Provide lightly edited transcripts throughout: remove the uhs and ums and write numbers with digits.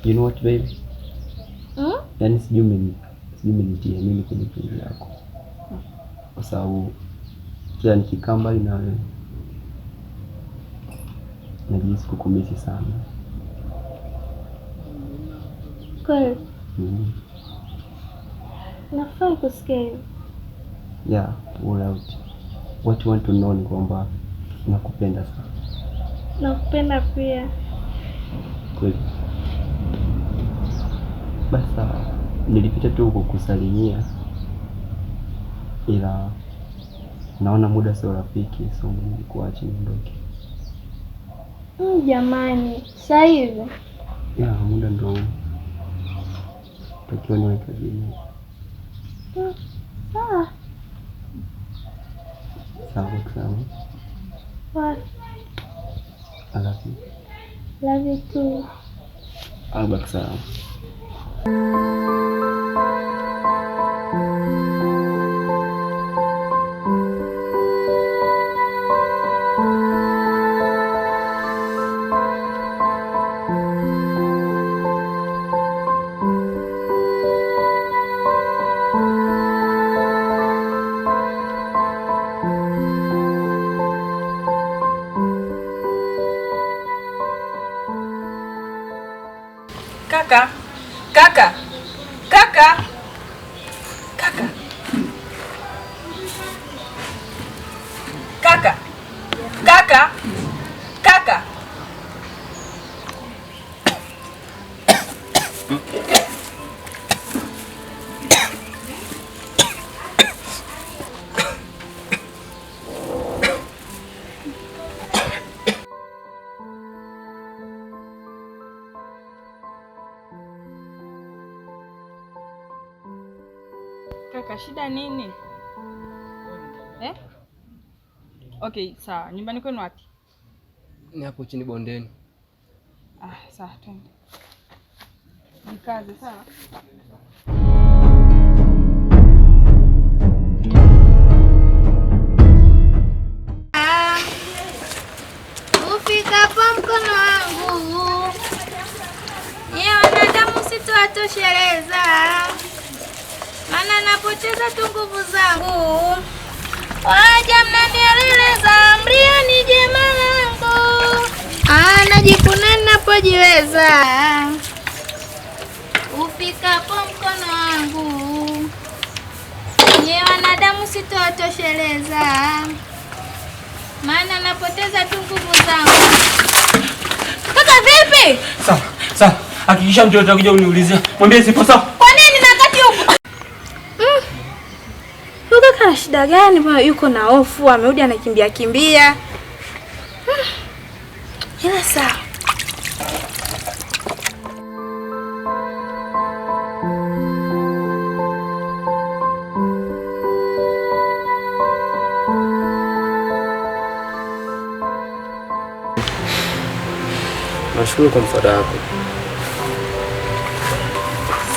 You know what baby? Yaani sijui umenitia nini kwenye penzi lako. Kwa sababu kila nikikaa mbali na wewe najisikia kukumisi sana. Kweli? Nafurahi kusikia hivyo. Yeah, all out. What you want to know ni kwamba nakupenda sana. Nakupenda pia. Kweli. Basi nilipita tu kukusalimia, ila naona muda sio rafiki, so nikuache niondoke. Jamani, sasa hivi? Yeah, muda ndio takiwa niwe kazini. Sawa. Sawa. What? I love you. Love you too. Albert, sawa. Kaka. Kaka, shida nini? Okay, sawa. Nyumbani kwenu wapi? Ni hapo chini bondeni. Sawa, twende. Nikaze, sawa? Ufikapo mkono wangu, wanadamu sitowatosheleza, maana napoteza tu nguvu zangu. Waja mnanieleleza, mlioni jema langu, najikuna ninapojiweza. Ufikapo mkono wangu, wanadamu sitowatosheleza, maana napoteza tu nguvu zangu. Kaka vipi? Sawa. Hakikisha mtu atakuja uniulizia. Mwambie sipo sawa. Kwa nini nakati huko? Kaka ana shida gani bwana? Yuko na hofu, amerudi anakimbia. Ila sawa. Nashukuru kwa msaada wako.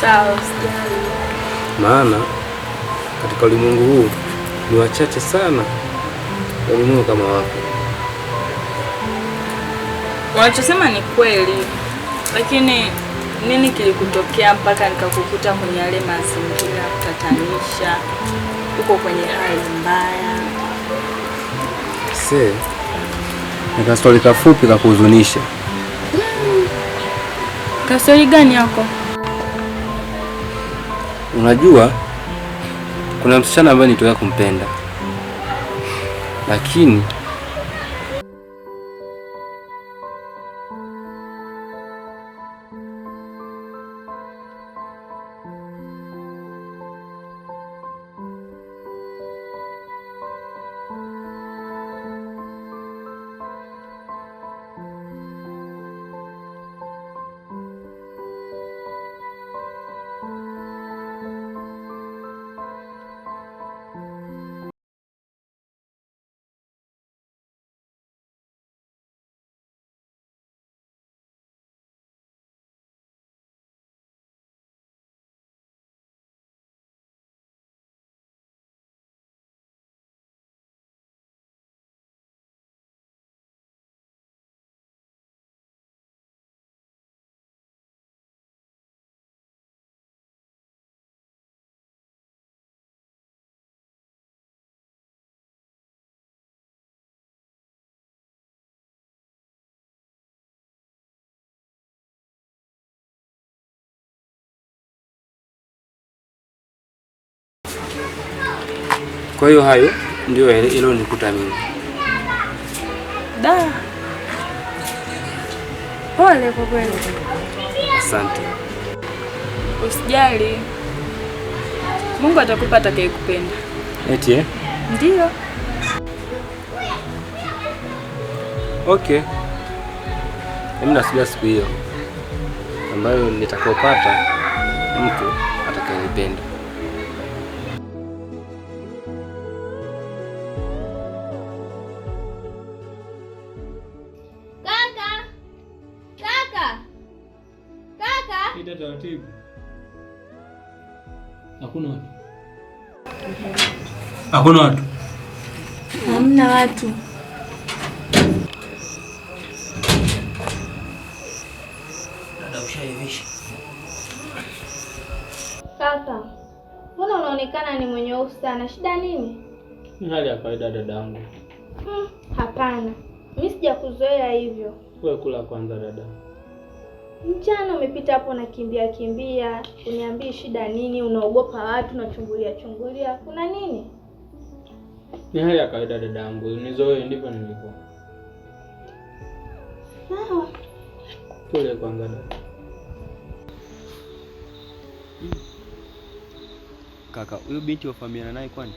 Sawa, usijali. Maana katika ulimwengu huu ni wachache sana ulimwengu kama wako. Wanachosema ni kweli, lakini nini kilikutokea mpaka nikakukuta kwenye yale mazingira kutatanisha? Uko kwenye hali mbaya. Ni kastori kafupi kakuhuzunisha. Kastori gani yako? Unajua kuna msichana ambaye nitoka kumpenda, lakini Kwa hiyo hayo ndio ile nikuta mimi. Da. Pole kwa kweli. Asante. Usijali. Mungu atakupa atakayekupenda. Eti eh? Ndio. Okay. Mimi nasubiri siku hiyo ambayo nitakayopata mtu atakayenipenda. Kaka. Ita taratibu. Hakuna watu. Hakuna watu. Hamna watu. Dada ushaivisha. Kaka, mbona unaonekana ni mwenye hofu sana? Shida nini? Ni hali ya kawaida dadangu. Hapana. Mimi sijakuzoea hivyo. Wewe kula kwanza dada. Mchana umepita hapo na kimbia, uniambii shida nini? Unaogopa watu, unachungulia. Kuna nini? Ni hali ya kawaida dadangu. Unizoee ndivyo nilivyo. Sawa. Kule kwanza dada. Kaka, huyo binti wafahamiana naye kwani?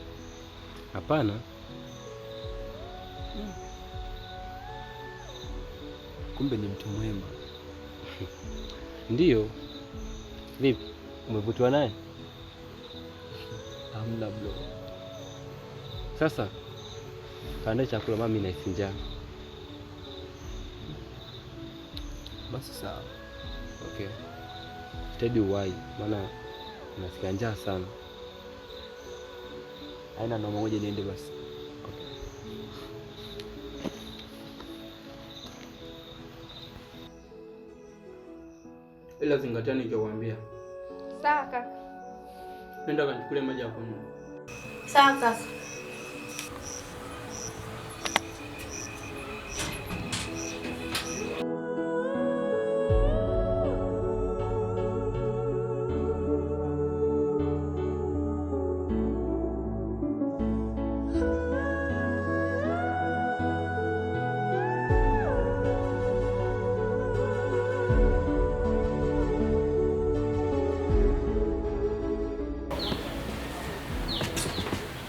Hapana. Kumbe ni mtu mwema. Ndiyo. Vipi? Umevutiwa naye? Hamna bro. Sasa kaandae chakula, mami nahisi njaa. Basi sawa. Okay. Tedi uwai, maana nasikia njaa sana. Haina noma, moja niende basi. Okay. Ila zingatia nikikwambia. Sawa kaka. Nenda kanichukulie maji ya kunywa. Sawa kaka.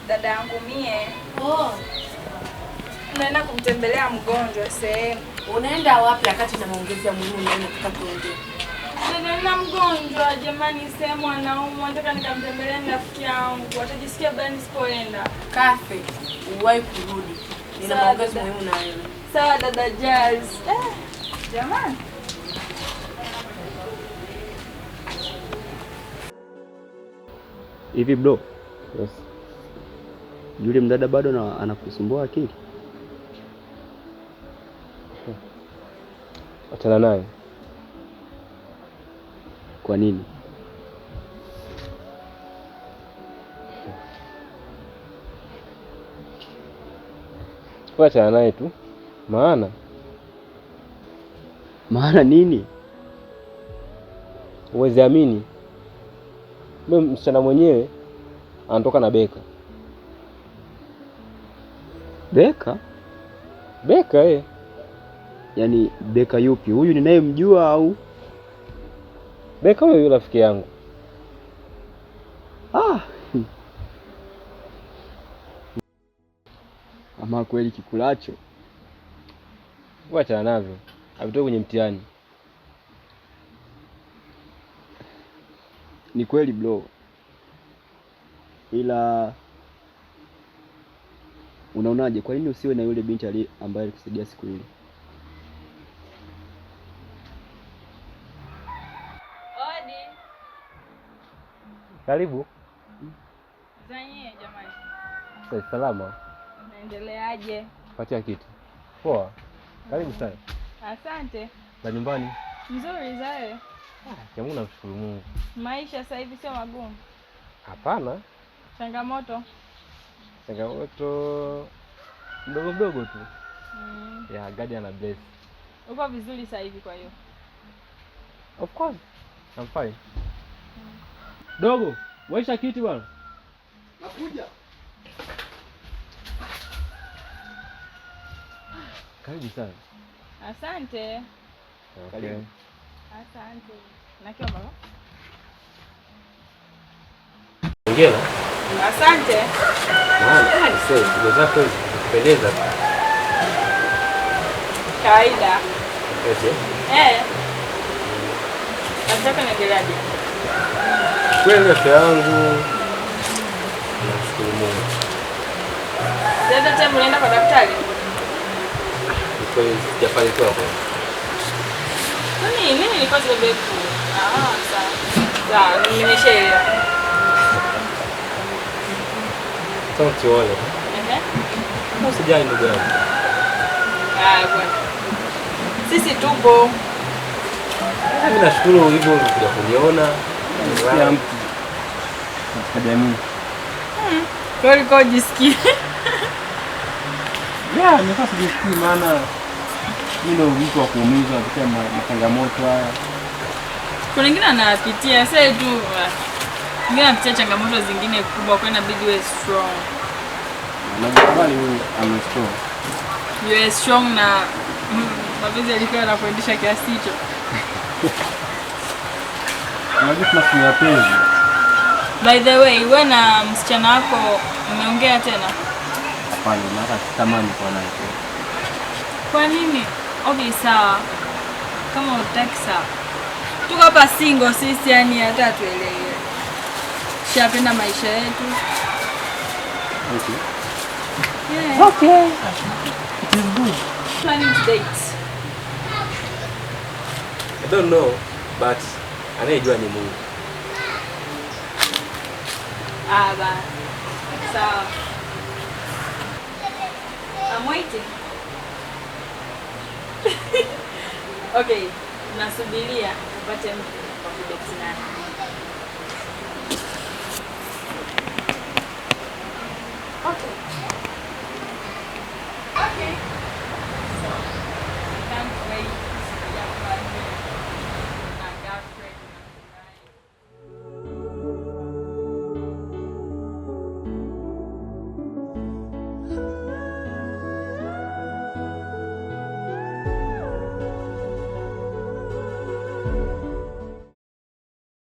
Dada yangu mie. Naenda kumtembelea mgonjwa sehemu. Unaenda wapi wakati na maongezi ya muhimu ndio nataka tuongee? Nina mgonjwa jamani, sehemu anaumwa, nataka nikamtembelee rafiki yangu. Atajisikia baya nisipoenda. Kafe, uwahi kurudi. Nina maongezi muhimu na wewe. Sawa dada Jazz. Jamani. Hivi bro, Yes. yule mdada bado anakusumbua akili? Achana naye. Kwa nini? Achana naye tu. Maana nini? uwezi amini, mimi msichana mwenyewe anatoka na Beka. Beka? Beka Yaani Beka yupi? Huyu ninayemjua au? Beka huyo rafiki yangu. Ama kweli kikulacho. Achana navyo. Avitoke kwenye mtihani. Ni kweli bro. Ila unaonaje, kwa nini usiwe na yule binti ambaye alikusaidia siku ile? Odi. Karibu. Zanye jamani. Sasa salama. Naendeleaje? Patia kiti. Poa. Karibu sana. Asante. Na nyumbani? Nzuri zae. Mungu namshukuru Mungu. Maisha sasa hivi sio magumu. Hapana. Changamoto mdogo tu. Yeah, God ana bless. Uko vizuri sasa hivi kwa hiyo? Of course. I'm fine. Dogo, waisha kiti bwana. Nakuja. Karibu sana. Asante. Okay. Asante. Nakiomba. Hongera. Asante. Sasa ndio zako kupendeza. Kawaida. Eti? Nataka niendeleaje? Kweli afya yangu. Nashukuru Mungu. Sasa tena unaenda kwa daktari? Kwa hiyo sijafanikiwa kwa. Mimi nilikuwa sibebeku. Sawa, nimeshaelewa. Sasa tuone. Usijali ndugu yangu. Bwana. Sisi tupo. Mimi nashukuru hivyo ulikuja kuniona. Kila mtu katika jamii. Kwa hiyo ujisikii. Nimekuwa sijisikii maana mimi ndio mtu wa kuumizwa katika changamoto haya. Kuna wengine anapitia sasa tu. Wengine anapitia changamoto zingine kubwa kwa inabidi uwe strong. Najikubali wewe I'm strong. You are strong na mapenzi yalikuwa yanakuendesha kiasi hicho. Unajua tunafanya penzi. By the way, wewe na msichana wako umeongea tena? Hapana, mara sitamani kwa naye. Kwa nini? Okay, sawa. Kama utaki sawa. Tuko hapa single sisi, yani hata tuelewe. Shapenda maisha yetu. Okay. Yeah. Okay. It is good. Planning to date. I don't know, but anayejua ni Mungu. Ba. Sawa. I'm waiting. Okay, nasubiria upate mtu wa kudate naye.